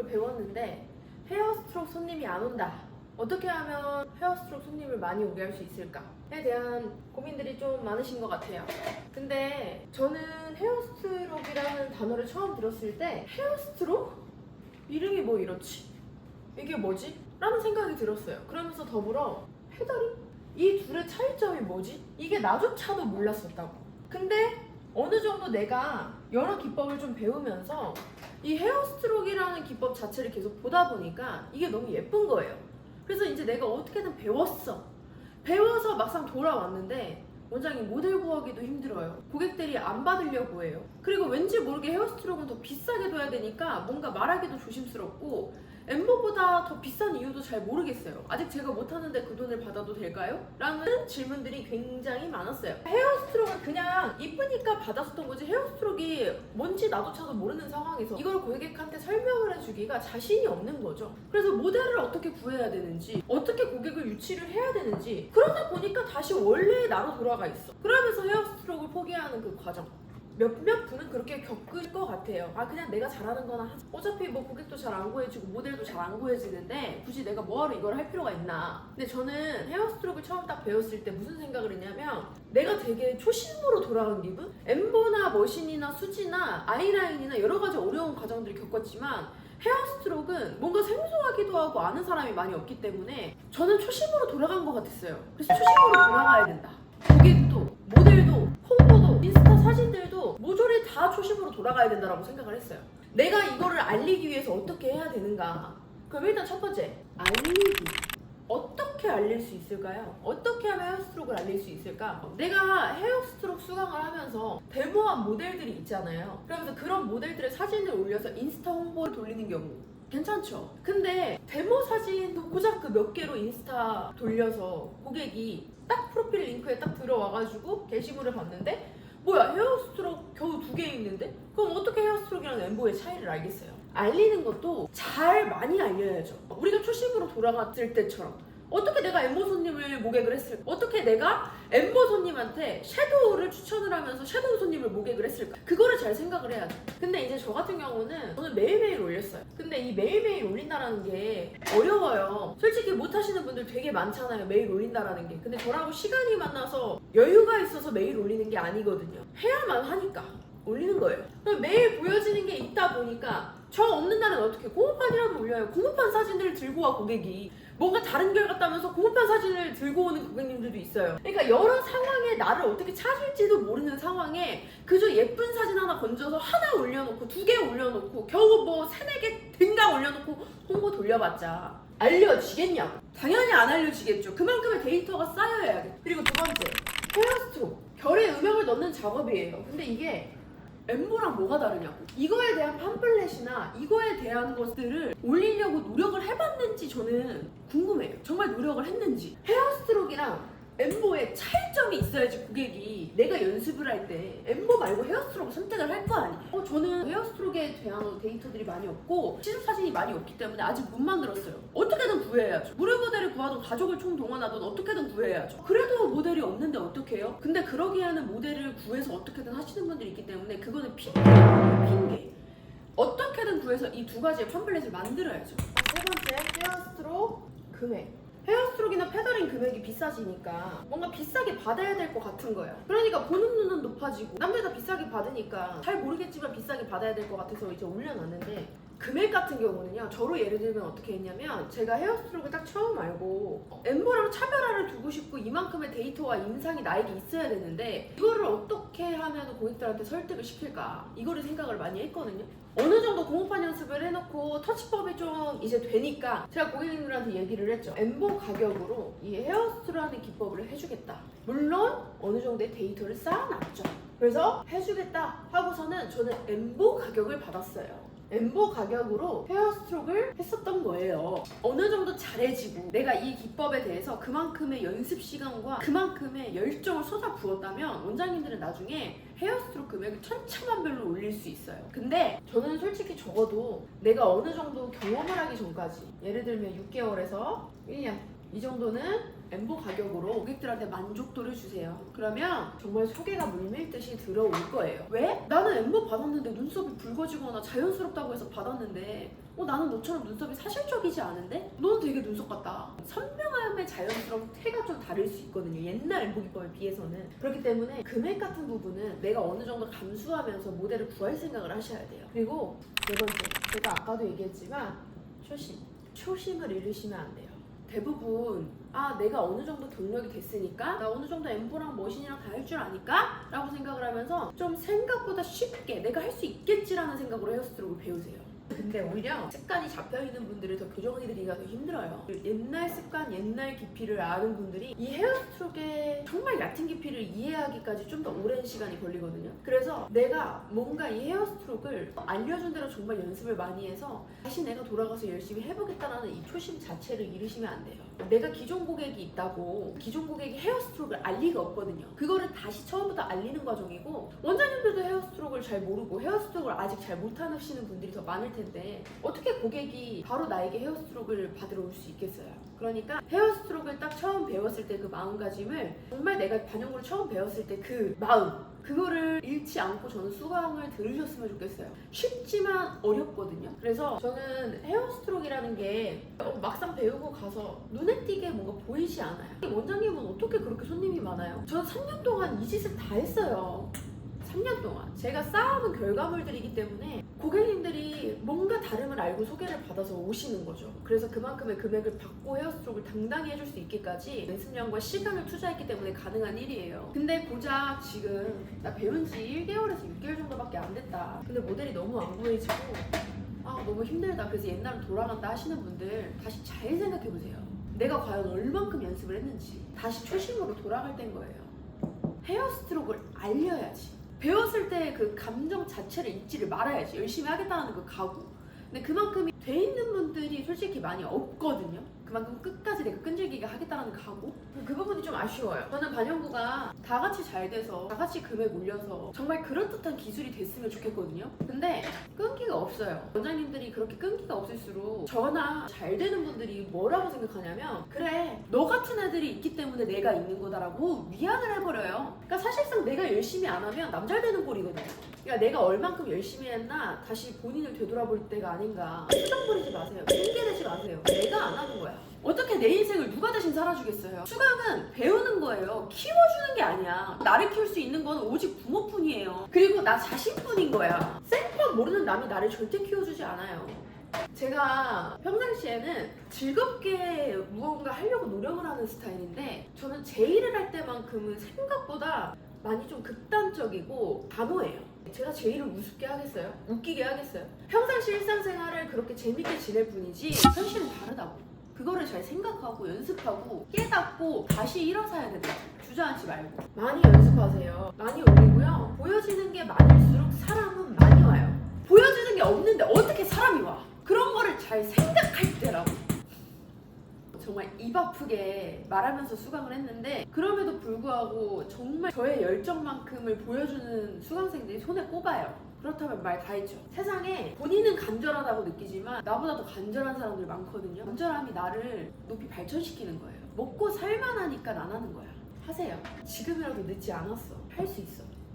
배웠는데 헤어스트록 손님이 안 온다. 어떻게 하면 헤어스트록 손님을 많이 오게 할 수 있을까에 대한 고민들이 좀 많으신 것 같아요. 근데 저는 헤어스트록이라는 단어를 처음 들었을 때 헤어스트록? 이름이 뭐 이렇지? 이게 뭐지? 라는 생각이 들었어요. 그러면서 더불어 페더링? 이 둘의 차이점이 뭐지? 이게 나조차도 몰랐었다고. 근데 어느 정도 내가 여러 기법을 좀 배우면서 이 헤어스트록이라는 기법 자체를 계속 보다 보니까 이게 너무 예쁜 거예요. 그래서 이제 내가 어떻게든 배웠어. 배워서 막상 돌아왔는데 원장님 모델 구하기도 힘들어요. 고객들이 안 받으려고 해요. 그리고 왠지 모르게 헤어스트록은 더 비싸게 둬야 되니까 뭔가 말하기도 조심스럽고 엠보보다 더 비싼 이유도 잘 모르겠어요. 아직 제가 못하는데 그 돈을 받아도 될까요? 라는 질문들이 굉장히 많았어요. 헤어스트록은 그냥 이쁘니까 받았었던 거지 헤어스트록이 뭔지 나도차도 모르는 상황에서 이걸 고객한테 설명을 해주기가 자신이 없는 거죠. 그래서 모델을 어떻게 구해야 되는지 어떻게 고객을 유치를 해야 되는지 그러다 보니까 다시 원래의 나로 돌아가 있어. 그러면서 헤어스트록을 포기하는 그 과정. 몇몇 분은 그렇게 겪을 것 같아요. 아 그냥 내가 잘하는 거나 어차피 뭐 고객도 잘 안 구해지고 모델도 잘 안 구해지는데 굳이 내가 뭐하러 이걸 할 필요가 있나. 근데 저는 헤어스트록을 처음 딱 배웠을 때 무슨 생각을 했냐면 내가 되게 초심으로 돌아간 기분? 엠보나 머신이나 수지나 아이라인이나 여러 가지 어려운 과정들을 겪었지만 헤어스트록은 뭔가 생소하기도 하고 아는 사람이 많이 없기 때문에 저는 초심으로 돌아간 것 같았어요. 그래서 초심으로 돌아가야 된다. 고객도 모델도 홍보도 인스타 사진들도 모조리 다 초심으로 돌아가야 된다고 생각을 했어요. 내가 이거를 알리기 위해서 어떻게 해야 되는가. 그럼 일단 첫 번째, 알리기. 어떻게 알릴 수 있을까요? 어떻게 하면 헤어스트록을 알릴 수 있을까? 내가 헤어스트록 수강을 하면서 데모한 모델들이 있잖아요. 그러면서 그런 모델들의 사진을 올려서 인스타 홍보를 돌리는 경우 괜찮죠? 근데 데모 사진 고작 그 몇 개로 인스타 돌려서 고객이 딱 프로필 링크에 딱 들어와가지고 게시물을 봤는데 뭐야 헤어스트록 겨우 2개 있는데? 그럼 어떻게 헤어스트록이랑 엠보의 차이를 알겠어요? 알리는 것도 잘 많이 알려야죠. 우리가 초심으로 돌아갔을 때처럼 어떻게 내가 엠보 손님을 모객을 했을까? 어떻게 내가 엠보 손님한테 섀도우를 추천을 하면서 섀도우 손님을 모객을 했을까? 그거를 잘 생각을 해야죠. 근데 이제 저 같은 경우는 저는 매일매일 올렸어요. 근데 이 매일매일 올린다라는 게 어려워요. 솔직히 못하시는 분들 되게 많잖아요. 매일 올린다라는 게. 근데 저라고 시간이 만나서 여유가 있어서 매일 올리는 게 아니거든요. 해야만 하니까 올리는 거예요. 그럼 매일 보여지는 게 있다 보니까 저 없는 날은 어떻게 공모판이라도 올려요. 공모판 사진들을 들고 와 고객이 뭔가 다른 결 같다면서 공모판 사진을 들고 오는 고객님들도 있어요. 그러니까 여러 상황에 나를 어떻게 찾을지도 모르는 상황에 그저 예쁜 사진 하나 건져서 하나 올려놓고 2개 올려놓고 겨우 뭐 3, 4개 등강 올려놓고 홍보 돌려봤자 알려지겠냐고. 당연히 안 알려지겠죠. 그만큼의 데이터가 쌓여야겠죠. 그리고 두 번째, 헤어스트록. 결에 음영을 넣는 작업이에요. 근데 이게 엠보랑 뭐가 다르냐고. 이거에 대한 팜플렛이나 이거에 대한 것들을 올리려고 노력을 해봤는지 저는 궁금해요. 정말 노력을 했는지. 헤어스트록이랑 엠보에 차이점이 있어야지 고객이 내가 연습을 할 때 엠보 말고 헤어스트록을 선택을 할 거 아니에요. 저는 헤어스트록에 대한 데이터들이 많이 없고 시술 사진이 많이 없기 때문에 아직 못 만들었어요. 어떻게든 구해야죠. 무료 모델을 구하든 가족을 총동원하든 어떻게든 구해야죠. 그래도 모델이 없는데 어떡해요? 근데 그러기에는 모델을 구해서 어떻게든 하시는 분들이 있기 때문에 그거는 핑계예요. 핑계. 어떻게든 구해서 이 2가지의 팜플렛을 만들어야죠. 세 번째, 헤어스트록 금액. 헤어스트록이나 페더링 금액이 비싸지니까 뭔가 비싸게 받아야 될 것 같은 거예요. 그러니까 보는 눈은 높아지고 남들 다 비싸게 받으니까 잘 모르겠지만 비싸게 받아야 될 것 같아서 이제 올려놨는데 금액 같은 경우는요. 저로 예를 들면 어떻게 했냐면 제가 헤어스트록을 딱 처음 알고 엠보랑 차별화를 두고 싶고 이만큼의 데이터와 인상이 나에게 있어야 되는데 이거를 어떻게 하면 고객들한테 설득을 시킬까 이거를 생각을 많이 했거든요. 어느 정도 공모판 연습을 해놓고 터치법이 좀 이제 되니까 제가 고객님들한테 얘기를 했죠. 엠보 가격으로 이 헤어스트록하는 기법을 해주겠다. 물론 어느 정도의 데이터를 쌓아놨죠. 그래서 해주겠다 하고서는 저는 엠보 가격을 받았어요. 엠보 가격으로 헤어스트록을 했었던 거예요. 어느 정도 잘해지고 내가 이 기법에 대해서 그만큼의 연습 시간과 그만큼의 열정을 쏟아 부었다면 원장님들은 나중에 헤어스트록 금액을 천차만별로 올릴 수 있어요. 근데 저는 솔직히 적어도 내가 어느 정도 경험을 하기 전까지 예를 들면 6개월에서 1년 이 정도는 엠보 가격으로 고객들한테 만족도를 주세요. 그러면 정말 소개가 물밀듯이 들어올 거예요. 왜? 나는 엠보 받았는데 눈썹이 붉어지거나 자연스럽다고 해서 받았는데 나는 너처럼 눈썹이 사실적이지 않은데? 너는 되게 눈썹 같다. 선명함의 자연스러움태가 좀 다를 수 있거든요. 옛날 엠보 기법에 비해서는. 그렇기 때문에 금액 같은 부분은 내가 어느 정도 감수하면서 모델을 구할 생각을 하셔야 돼요. 그리고 네 번째, 제가 아까도 얘기했지만 초심을 잃으시면 안 돼요. 대부분 내가 어느 정도 경력이 됐으니까 나 어느 정도 엠보랑 머신이랑 다 할 줄 아니까? 라고 생각을 하면서 좀 생각보다 쉽게 내가 할 수 있겠지라는 생각으로 헤어스트로크를 배우세요. 근데 오히려 습관이 잡혀있는 분들을 더 교정해드리기가 더 힘들어요. 옛날 습관, 옛날 깊이를 아는 분들이 이 헤어스트로크의 정말 얕은 깊이를 이해하기까지 좀 더 오랜 시간이 걸리거든요. 그래서 내가 뭔가 이 헤어스트로크를 알려준 대로 정말 연습을 많이 해서 다시 내가 돌아가서 열심히 해보겠다라는 이 초심 자체를 잃으시면 안 돼요. 내가 기존 고객이 있다고 기존 고객이 헤어스트로크를 알 리가 없거든요. 그거를 다시 처음부터 알리는 과정이고, 원장님들도 헤어스트로크를 잘 모르고 헤어스트로크를 아직 잘 못하시는 분들이 더 많을 텐데 어떻게 고객이 바로 나에게 헤어스트로크를 받으러 올 수 있겠어요? 그러니까 헤어스트로크를 딱 처음 배웠을 때 그 마음가짐을, 정말 내가 반영구를 처음 배웠을 때 그 마음, 그거를 잃지 않고 저는 수강을 들으셨으면 좋겠어요. 쉽지만 어렵거든요. 그래서 저는 헤어스트로크라는 게 막상 배우고 가서 눈에 띄게 뭔가 보이지 않아요. 원장님은 어떻게 그렇게 손님이 많아요? 저는 3년 동안 이 짓을 다 했어요. 3년 동안 제가 쌓아온 결과물들이기 때문에 고객님들이 뭔가 다름을 알고 소개를 받아서 오시는 거죠. 그래서 그만큼의 금액을 받고 헤어스트로크를 당당히 해줄 수 있기까지 연습량과 시간을 투자했기 때문에 가능한 일이에요. 근데 고작 지금 나 배운 지 1개월에서 6개월 정도밖에 안 됐다. 근데 모델이 너무 안 보이지고 너무 힘들다. 그래서 옛날로 돌아간다 하시는 분들 다시 잘 생각해보세요. 내가 과연 얼만큼 연습을 했는지. 다시 초심으로 돌아갈 때인 거예요. 헤어스트로크를 알려야지. 배웠을 때 그 감정 자체를 잊지를 말아야지. 열심히 하겠다는 그 각오. 근데 그만큼이 돼 있는 분들이 솔직히 많이 없거든요. 그만큼 끝까지 내가 끈질기게 하겠다는 각오? 그 부분이 좀 아쉬워요. 저는 반영구가 다 같이 잘 돼서 다 같이 금액 올려서 정말 그럴듯한 기술이 됐으면 좋겠거든요. 근데 끈기가 없어요. 원장님들이 그렇게 끈기가 없을수록 저나 잘 되는 분들이 뭐라고 생각하냐면, 그래 너 같은 애들이 있기 때문에 내가 있는 거다라고 위안을 해버려요. 그러니까 사실상 내가 열심히 안 하면 남 잘 되는 꼴이거든요. 그러니까 내가 얼만큼 열심히 했나 다시 본인을 되돌아볼 때가 아닌가. 수정 부리지 마세요. 핑계대지 마세요. 내가 안 하는 거야. 어떻게 내 인생을 누가 대신 살아주겠어요? 수강은 배우는 거예요. 키워주는 게 아니야. 나를 키울 수 있는 건 오직 부모뿐이에요. 그리고 나 자신뿐인 거야. 생판 모르는 남이 나를 절대 키워주지 않아요. 제가 평상시에는 즐겁게 무언가 하려고 노력을 하는 스타일인데, 저는 제 일을 할 때만큼은 생각보다 많이 좀 극단적이고 단호해요. 제가 제 일을 우습게 하겠어요? 웃기게 하겠어요? 평상시 일상생활을 그렇게 재밌게 지낼 뿐이지 현실은 다르다고. 그거를 잘 생각하고 연습하고 깨닫고 다시 일어서야 된다. 주저앉지 말고 많이 연습하세요. 많이 올리고요. 보여지는 게 많을수록 사람은 많이 와요. 보여지는 게 없는데 어떻게 사람이 와? 그런 거를 잘 생각할 때라고. 정말 입 아프게 말하면서 수강을 했는데, 그럼에도 불구하고 정말 저의 열정만큼을 보여주는 수강생들이 손에 꼽아요. 그렇다면 말 다 했죠. 세상에 본인은 간절하다고 느끼지만 나보다 더 간절한 사람들 많거든요. 간절함이 나를 높이 발전시키는 거예요. 먹고 살만하니까 안 하는 거야. 하세요. 지금이라도 늦지 않았어. 할 수 있어.